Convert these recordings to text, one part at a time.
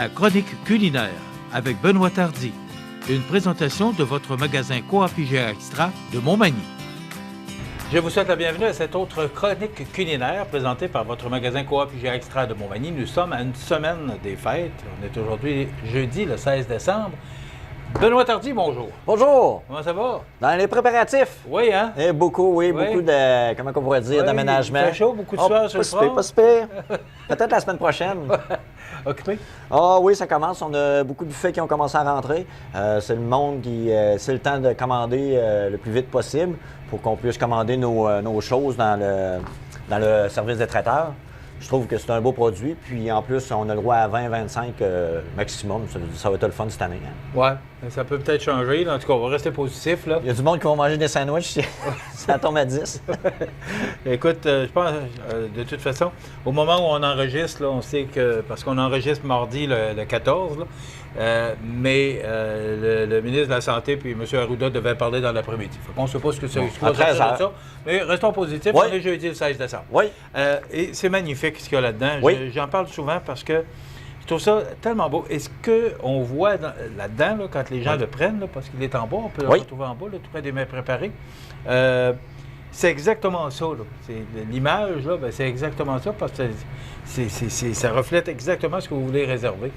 La chronique culinaire avec Benoît Tardy. Une présentation de votre magasin Coop IGA Extra de Montmagny. Je vous souhaite la bienvenue à cette autre chronique culinaire présentée par votre magasin Coop IGA Extra de Montmagny. Nous sommes à une semaine des fêtes. On est aujourd'hui jeudi, le 16 décembre. Benoît Tardy, bonjour. Bonjour. Comment ça va? Dans les préparatifs. Oui, hein? Et beaucoup de, comment on pourrait dire, d'aménagement. Il fait chaud, beaucoup de sueur sur le front. Pas si pire. Peut-être la semaine prochaine. Occupé? Ah oui, ça commence. On a beaucoup de buffets qui ont commencé à rentrer. C'est le monde qui... c'est le temps de commander le plus vite possible pour qu'on puisse commander nos choses dans le service des traiteurs. Je trouve que c'est un beau produit. Puis en plus, on a le droit à 20-25 maximum. Ça va être le fun cette année. Hein? Oui, ça peut peut-être changer. Là. En tout cas, on va rester positif. Là. Il y a du monde qui va manger des sandwichs. Ça tombe à 10. Écoute, je pense, de toute façon, au moment où on enregistre, là, on sait que, parce qu'on enregistre mardi le 14, là, mais le ministre de la Santé puis M. Arruda devaient parler dans l'après-midi. On ne sait pas ce que c'est. À 13 heures. Ça, mais restons positifs. Oui. On est jeudi le 16 décembre. Oui. Et c'est magnifique ce qu'il y a là-dedans. Oui. J'en parle souvent parce que je trouve ça tellement beau. Et ce qu'on voit là-dedans, là, quand les gens le prennent, là, parce qu'il est en bas, on peut le retrouver en bas, là, tout près des mets préparés, c'est exactement ça. L'image, là, ben, c'est exactement ça parce que ça reflète exactement ce que vous voulez réserver.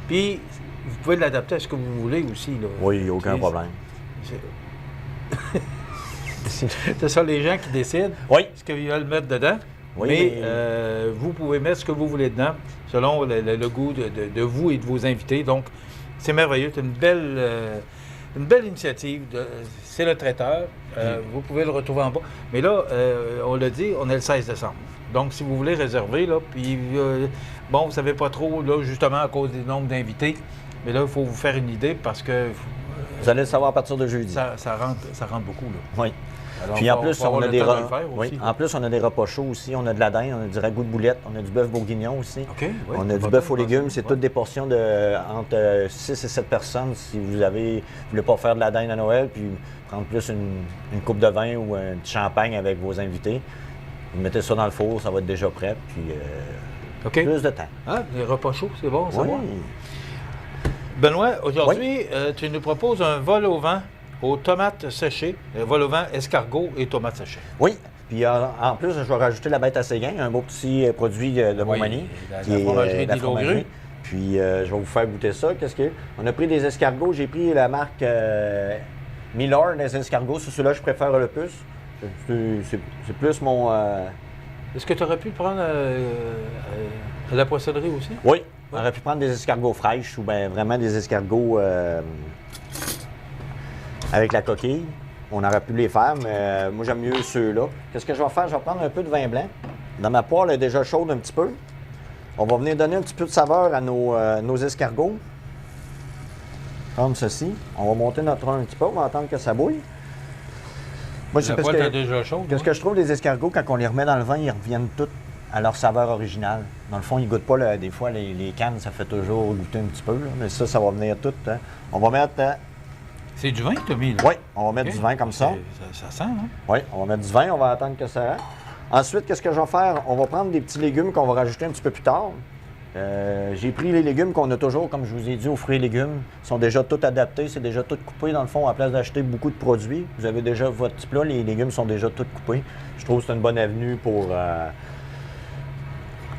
Puis, vous pouvez l'adapter à ce que vous voulez aussi. Là. Oui, aucun problème. C'est ça, les gens qui décident ce qu'ils veulent mettre dedans. Oui, mais vous pouvez mettre ce que vous voulez dedans selon le goût de vous et de vos invités. Donc, c'est merveilleux. C'est une belle initiative. C'est le traiteur. Vous pouvez le retrouver en bas. Mais là, on l'a dit, on est le 16 décembre. Donc, si vous voulez réserver, là, puis, bon, vous ne savez pas trop, là, justement, à cause des nombres d'invités, mais là, il faut vous faire une idée parce que... Vous allez le savoir à partir de jeudi. Ça rentre beaucoup, là. Oui. Alors, puis en plus, on a des en plus, on a des repas chauds aussi. On a de la dinde, on a du ragoût de boulette, on a du bœuf bourguignon aussi. Okay, oui, on a du bœuf aux légumes. C'est toutes des portions de entre 6 et 7 personnes si vous voulez pas faire de la dinde à Noël, puis prendre plus une coupe de vin ou un petit champagne avec vos invités. Vous mettez ça dans le four, ça va être déjà prêt, puis plus de temps. Ah, des repas chauds, c'est bon, c'est bon. Benoît, aujourd'hui, tu nous proposes un vol au vent aux tomates séchées, vol au vent, escargot et tomates séchées. Oui. Puis en plus, je vais rajouter la bête à Séguin, un beau petit produit de Montmagny. La fromagerie de l'Hydro-Grue. Puis je vais vous faire goûter ça. On a pris des escargots. J'ai pris la marque Miller des escargots. C'est celui-là que je préfère le plus. C'est plus mon... Est-ce que tu aurais pu le prendre à la poissonnerie aussi? Oui. On aurait pu prendre des escargots fraîches ou bien vraiment des escargots avec la coquille. On aurait pu les faire, mais moi, j'aime mieux ceux-là. Qu'est-ce que je vais faire? Je vais prendre un peu de vin blanc. Dans ma poêle, elle est déjà chaude un petit peu. On va venir donner un petit peu de saveur à nos escargots. Comme ceci. On va monter notre un petit peu. On va attendre que ça bouille. Moi, la poêle est déjà chaude. Qu'est-ce que je trouve des escargots, quand on les remet dans le vin, ils reviennent tous à leur saveur originale. Dans le fond, ils ne goûtent pas, des fois, les cannes, ça fait toujours goûter un petit peu. Là, mais ça va venir tout. Hein. On va mettre... C'est du vin que tu as mis, là? Oui, on va mettre du vin comme ça. Ça sent, hein? Oui, on va mettre du vin, on va attendre que ça rentre. Ensuite, qu'est-ce que je vais faire? On va prendre des petits légumes qu'on va rajouter un petit peu plus tard. J'ai pris les légumes qu'on a toujours, comme je vous ai dit, aux fruits et légumes. Ils sont déjà tout adaptés, c'est déjà tout coupé dans le fond, à la place d'acheter beaucoup de produits. Vous avez déjà votre petit plat, les légumes sont déjà tout coupés. Je trouve que c'est une bonne avenue pour...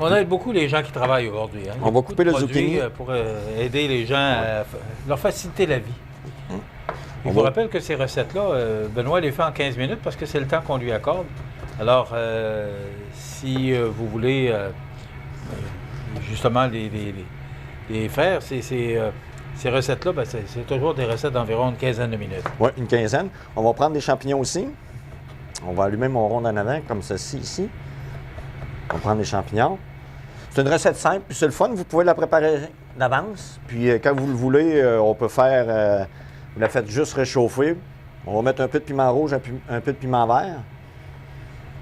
On aide beaucoup les gens qui travaillent aujourd'hui. Hein? On va couper le zucchini. Pour aider les gens à leur faciliter la vie. Je vous rappelle que ces recettes-là, Benoît les fait en 15 minutes parce que c'est le temps qu'on lui accorde. Alors, si vous voulez justement les faire, ces recettes-là, ben, c'est toujours des recettes d'environ une quinzaine de minutes. Oui, une quinzaine. On va prendre des champignons aussi. On va allumer mon rond en avant, comme ceci, ici. On va prendre des champignons. C'est une recette simple, puis c'est le fun. Vous pouvez la préparer d'avance. Puis quand vous le voulez, on peut faire... vous la faites juste réchauffer. On va mettre un peu de piment rouge, un peu de piment vert.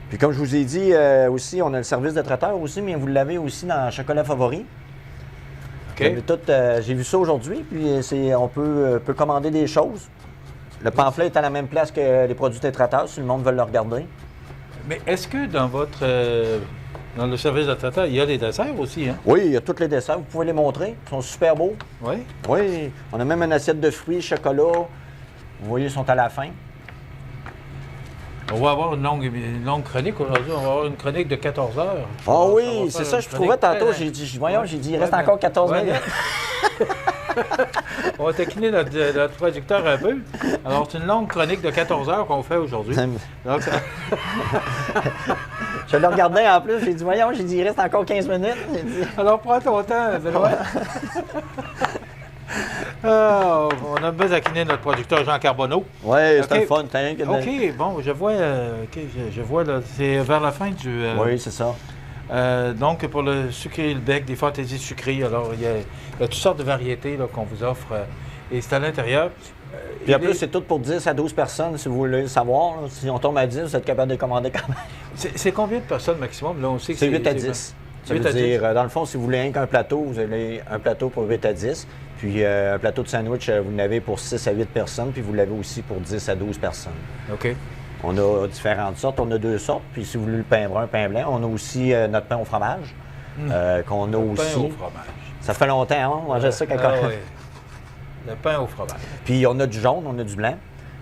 Puis comme je vous ai dit aussi, on a le service de traiteur aussi, mais vous l'avez aussi dans Chocolat Favori. Okay. J'ai vu ça aujourd'hui, puis on peut commander des choses. Le pamphlet est à la même place que les produits des traiteurs, si le monde veut le regarder. Mais est-ce que dans votre Dans le service de traiteur, il y a des desserts aussi, hein? Oui, il y a tous les desserts. Vous pouvez les montrer. Ils sont super beaux. Oui? Oui. On a même une assiette de fruits, chocolat. Vous voyez, ils sont à la fin. On va avoir une longue chronique aujourd'hui. On va avoir une chronique de 14 heures. Ah oui, c'est ça, je trouvais tantôt. J'ai dit, il reste encore 14 minutes. On va taquiner notre producteur un peu. Alors, c'est une longue chronique de 14 heures qu'on fait aujourd'hui. Donc, ça... Je le regardais en plus, j'ai dit, il reste encore 15 minutes. Alors, prends ton temps, Benoît. On a besoin taquiner notre producteur Jean Carbonneau. Oui, c'était le fun. OK, bon, je vois là, c'est vers la fin du... Oui, c'est ça. Donc, pour le sucré et le bec, des fantaisies sucrées, alors il y a toutes sortes de variétés qu'on vous offre. Et c'est à l'intérieur. Puis en plus, c'est tout pour 10 à 12 personnes, si vous voulez le savoir. Là. Si on tombe à 10, vous êtes capable de commander quand même. C'est combien de personnes maximum? Là, on sait que c'est 8 à 10. Ça veut dire, dans le fond, si vous voulez un plateau, vous avez un plateau pour 8 à 10. Puis un plateau de sandwich, vous l'avez pour 6 à 8 personnes. Puis vous l'avez aussi pour 10 à 12 personnes. OK. On a différentes sortes. On a 2 sortes. Puis si vous voulez le pain brun, pain blanc, on a aussi notre pain au fromage. Qu'on a aussi. Pain au fromage. Ça fait longtemps, hein? On mangeait ça quand même. Oui. Le pain au fromage. Puis on a du jaune, on a du blanc.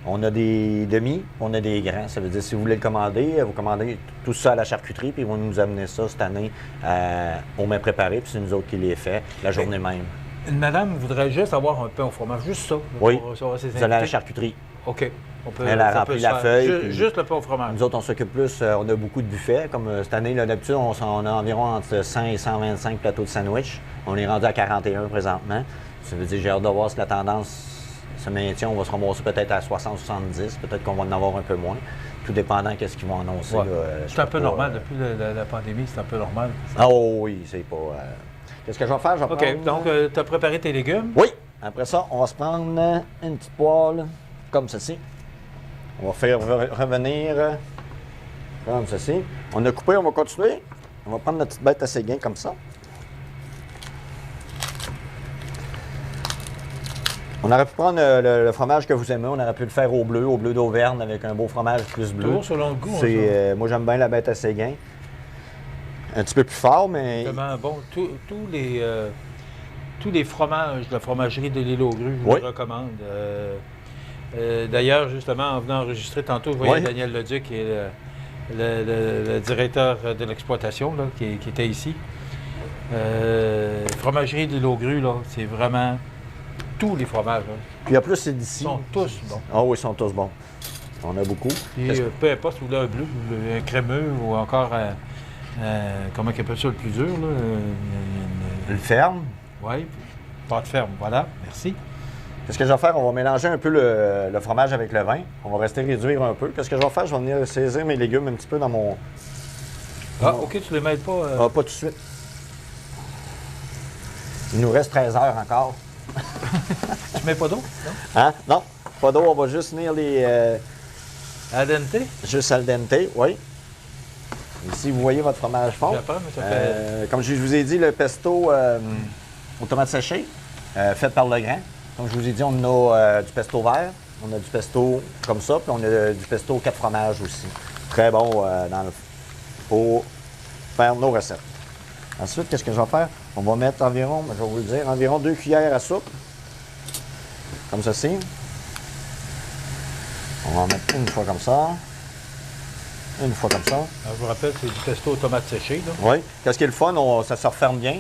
On a des demi, on a des grands. Ça veut dire, si vous voulez le commander, vous commandez tout ça à la charcuterie, puis ils vont nous amener ça cette année au main préparé, puis c'est nous autres qui les fait la journée même. Une madame voudrait juste avoir un pain au fromage, juste ça. Oui, vous allez à la charcuterie. OK. Elle a rempli la feuille. Juste le pain au fromage. Nous autres, on s'occupe plus, on a beaucoup de buffets. Comme cette année, d'habitude, on a environ entre 100 et 125 plateaux de sandwich. On est rendu à 41 présentement. Ça veut dire, j'ai hâte de voir si la tendance se maintient. On va se ramasser peut-être à 60-70. Peut-être qu'on va en avoir un peu moins. Tout dépendant de ce qu'ils vont annoncer. Ouais. C'est un peu normal. Depuis la pandémie, c'est un peu normal. Ah oui, c'est pas... Qu'est-ce que je vais faire? Je vais OK. Donc, tu as préparé tes légumes? Oui. Après ça, on va se prendre une petite poêle comme ceci. On va faire revenir comme ceci. On a coupé, on va continuer. On va prendre notre petite bête à séguin comme ça. On aurait pu prendre le fromage que vous aimez. On aurait pu le faire au bleu d'Auvergne avec un beau fromage plus bleu. Toujours selon le goût. Moi, j'aime bien la bête à séguin. Un petit peu plus fort, mais... Vraiment bon. Tous les fromages de la fromagerie de l'Île aux Grues, je vous les recommande. D'ailleurs, justement, en venant enregistrer tantôt, vous voyez Daniel Leduc, qui est le directeur de l'exploitation, qui était ici. Fromagerie de l'Île aux Grues, c'est vraiment tous les fromages. Puis en plus, c'est d'ici. Ils sont tous bons. Ah oui, ils sont tous bons. On a beaucoup. Et peu importe si vous voulez un bleu, un crémeux ou encore, comment on appelle ça, le plus dur, là? Le ferme. Oui, pâte ferme, voilà, merci. Qu'est-ce que je vais faire? On va mélanger un peu le fromage avec le vin. On va rester réduire un peu. Qu'est-ce que je vais faire? Je vais venir saisir mes légumes un petit peu dans mon... OK, tu les mêles pas? Ah, pas tout de suite. Il nous reste 13 heures encore. Tu mets pas d'eau? Non? Hein? Non, pas d'eau. On va juste venir les... Al dente? Juste al dente, oui. Ici, vous voyez votre fromage fort. J'apprends, mais ça fait... Comme je vous ai dit, le pesto aux tomates séchées, fait par Legrand. Comme je vous ai dit, on a du pesto vert, on a du pesto comme ça, puis on a du pesto 4 fromages aussi. Très bon pour faire nos recettes. Ensuite, qu'est-ce que je vais faire? On va mettre environ, je vais vous le dire, environ 2 cuillères à soupe. Comme ceci. On va en mettre une fois comme ça. Une fois comme ça. Alors, je vous rappelle, c'est du pesto aux tomates séchées. Là. Oui. Qu'est-ce qui est le fun? Ça se referme bien.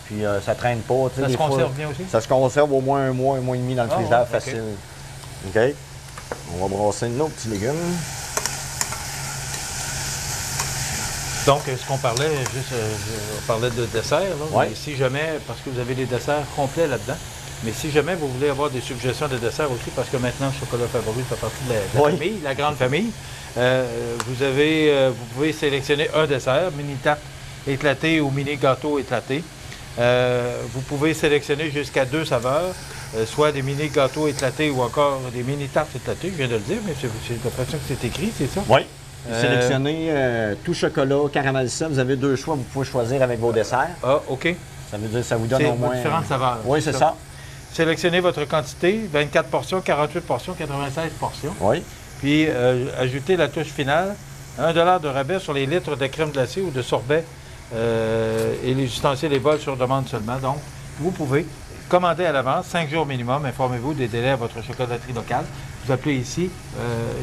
Puis ça traîne pas. Ça se conserve bien aussi? Ça se conserve au moins un mois et demi dans le frigidaire facile. OK. On va brasser nos petits légumes. Donc, ce qu'on parlait, on parlait de dessert. Là, si jamais, parce que vous avez des desserts complets là-dedans, mais si jamais vous voulez avoir des suggestions de desserts aussi, parce que maintenant, Chocolat Favori fait partie de la famille, la grande famille, vous pouvez sélectionner un dessert, mini tarte éclatée ou mini gâteau éclaté. Vous pouvez sélectionner jusqu'à 2 saveurs, soit des mini gâteaux éclatés ou encore des mini tartes éclatées, je viens de le dire, mais c'est l'impression que c'est écrit, c'est ça? Oui. Sélectionnez tout chocolat, caramélisé. Vous avez 2 choix, vous pouvez choisir avec vos desserts. Ah, OK. Ça veut dire que ça vous donne au moins... différentes saveurs. Oui, c'est ça. Sélectionnez votre quantité, 24 portions, 48 portions, 96 portions. Oui. Puis, ajoutez la touche finale, $1 de rabais sur les litres de crème glacée ou de sorbet et les ustensiles et bols sur demande seulement. Donc, vous pouvez commander à l'avance, 5 jours minimum. Informez-vous des délais à votre chocolaterie locale. Vous appelez ici,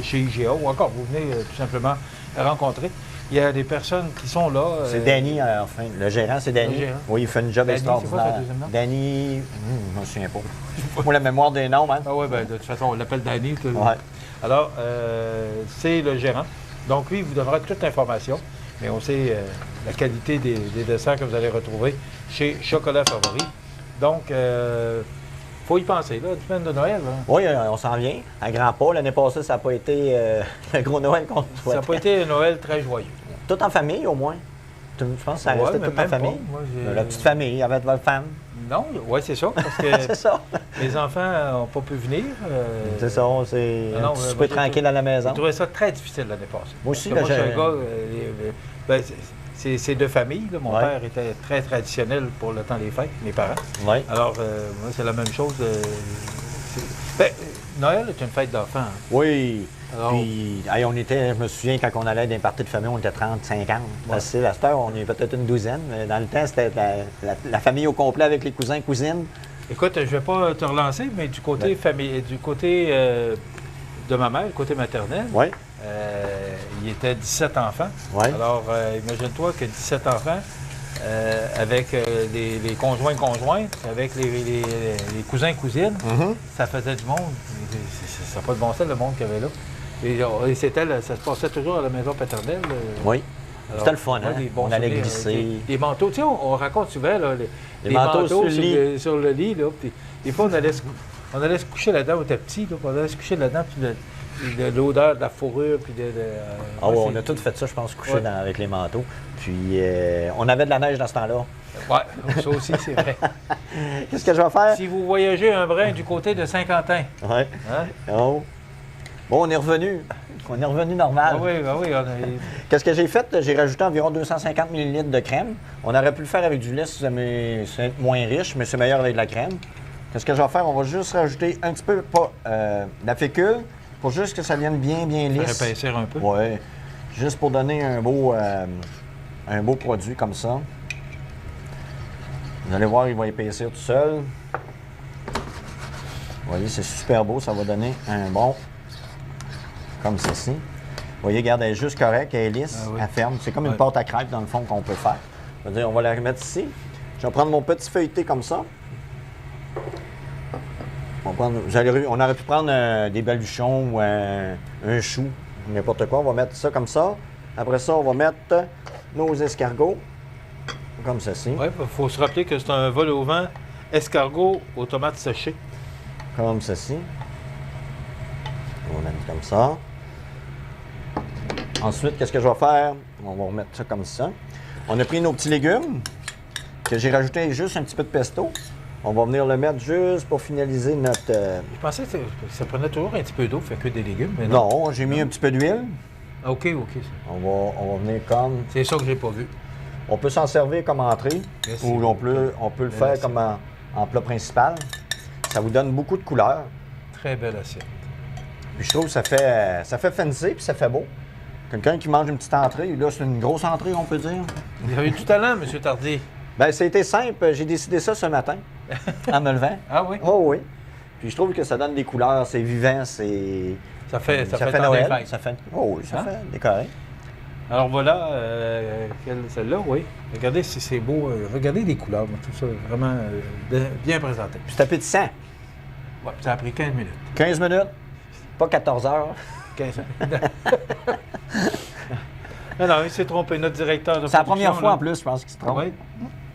chez IGA, ou encore, vous venez tout simplement rencontrer. Il y a des personnes qui sont là. C'est Danny, enfin. Le gérant, c'est Danny. Oui, il fait une job extraordinaire. Danny, je ne me souviens pas. Pour la mémoire des noms, hein. Ah oui, bien, de toute façon, on l'appelle Danny. Ouais. Alors, c'est le gérant. Donc, lui, il vous donnera toute l'information. Mais on sait la qualité des desserts que vous allez retrouver chez Chocolat Favori. Donc, faut y penser, là, une semaine de Noël. Hein. Oui, on s'en vient. À grands pas. L'année passée, ça n'a pas été le gros Noël qu'on souhaitait. Ça n'a pas été un Noël très joyeux. Tout en famille, au moins. Je pense que ça restait tout en famille. Moi, la petite famille, avec votre femme. Non, oui, c'est ça. Parce que c'est ça. Les enfants n'ont pas pu venir. C'est ça, c'est un petit souper tranquille à la maison. J'ai trouvé ça très difficile l'année passée. Moi aussi, moi, je suis un gars... c'est de famille. Là. Mon père était très traditionnel pour le temps des fêtes, mes parents. Oui. Alors, moi, c'est la même chose. Noël est une fête d'enfants. Hein. Oui. Alors, puis, on était, je me souviens, quand on allait dans les parties de famille, on était 30, 50. Facile. À cette heure, on est peut-être une douzaine. Mais dans le temps, c'était la famille au complet avec les cousins, cousines. Écoute, je ne vais pas te relancer, mais du côté de ma mère, le côté maternel, il était 17 enfants. Oui. Alors, imagine-toi que 17 enfants, avec les conjoints-conjointes, avec les cousins-cousines, ça faisait du monde. Ça n'a pas de bon sens, le monde qu'il y avait là. Et ça se passait toujours à la maison paternelle. Oui. C'était le fun, hein? On allait glisser. Des manteaux, tu sais, on raconte souvent là, les manteaux sur le lit. Là, puis, des fois, on allait se coucher là-dedans, on était petits, on allait se coucher là-dedans, puis l'odeur de la fourrure, puis on a tout fait ça, je pense, coucher avec les manteaux. Puis, on avait de la neige dans ce temps-là. Oui, ça aussi, c'est vrai. Qu'est-ce que je vais faire? Si vous voyagez un brin du côté de Saint-Quentin. Oui. Hein? Oh. Bon, on est revenu. On est revenu normal. Oui. Qu'est-ce que j'ai fait? J'ai rajouté environ 250 ml de crème. On aurait pu le faire avec du lait si vous aimez, c'est moins riche, mais c'est meilleur avec de la crème. Qu'est-ce que je vais faire? On va juste rajouter un petit peu, la fécule, pour juste que ça vienne bien lisse. Faire épaissir un peu. Oui. Juste pour donner un beau produit comme ça. Vous allez voir, il va épaissir tout seul. Vous voyez, c'est super beau. Ça va donner un bon... Comme ceci. Vous voyez, regarde, elle est juste correcte, elle est lisse, elle ferme. C'est comme une pâte à crêpes, dans le fond, qu'on peut faire. Je veux dire, on va la remettre ici. Je vais prendre mon petit feuilleté comme ça. On aurait pu prendre des baluchons ou un chou, n'importe quoi. On va mettre ça comme ça. Après ça, on va mettre nos escargots, comme ceci. Oui, il faut se rappeler que c'est un vol au vent escargot aux tomates séchées. Comme ceci. On va mettre comme ça. Ensuite, qu'est-ce que je vais faire? On va remettre ça comme ça. On a pris nos petits légumes, que j'ai rajouté juste un petit peu de pesto. On va venir le mettre juste pour finaliser notre... Je pensais que ça prenait toujours un petit peu d'eau, fait que des légumes, mais non. Non, j'ai mis un petit peu d'huile. OK. On va venir comme... C'est ça que j'ai pas vu. On peut s'en servir comme entrée, ou on peut le faire comme en plat principal. Ça vous donne beaucoup de couleurs. Très belle assiette. Puis je trouve que ça fait fancy, puis ça fait beau. Quelqu'un qui mange une petite entrée, là, c'est une grosse entrée, on peut dire. Vous avez du talent, M. Tardy. Bien, c'était simple. J'ai décidé ça ce matin, en me levant. Ah oui? Oh oui. Puis je trouve que ça donne des couleurs, c'est vivant, c'est... Ça fait Noël. Ça fait... Oh oui, ça fait décoré. Alors voilà, celle-là, oui. Regardez si c'est beau. Regardez les couleurs, tout ça, vraiment bien présenté. Puis c'est appétissant. Oui, ça a pris 15 minutes. 15 minutes? Pas 14 heures. 15 minutes. Non, il s'est trompé, notre directeur de C'est la première fois en plus, je pense qu'il se trompe. Oui.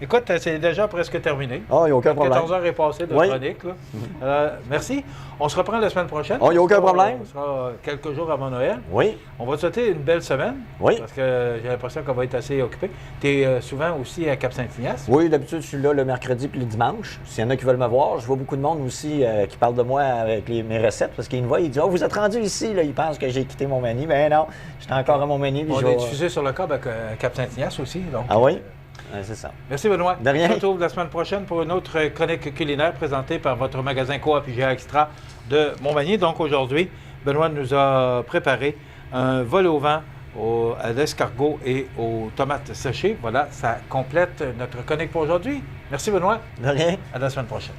Écoute, c'est déjà presque terminé. Ah, il n'y a aucun problème. 14 heures est passé de chronique. Là. Merci. On se reprend la semaine prochaine. Ah, il n'y a aucun problème. On sera quelques jours avant Noël. Oui. On va te souhaiter une belle semaine. Oui. Parce que j'ai l'impression qu'on va être assez occupé. Tu es souvent aussi à Cap-Saint-Ignace. Oui, d'habitude, je suis là le mercredi puis le dimanche. S'il y en a qui veulent me voir, je vois beaucoup de monde aussi qui parle de moi avec mes recettes parce qu'ils me voient, ils disent « Oh, vous êtes rendu ici. » Ils pensent que j'ai quitté Montmagny. Ben non, j'étais encore à Montmagny. On est diffusé sur le câble à Cap-Saint-Ignace aussi. Donc, ah oui? C'est ça. Merci, Benoît. De rien. On se retrouve la semaine prochaine pour une autre chronique culinaire présentée par votre magasin Coop IGA Extra de Montmagny. Donc aujourd'hui, Benoît nous a préparé un vol au vent à l'escargot et aux tomates séchées. Voilà, ça complète notre chronique pour aujourd'hui. Merci Benoît. De rien. À la semaine prochaine.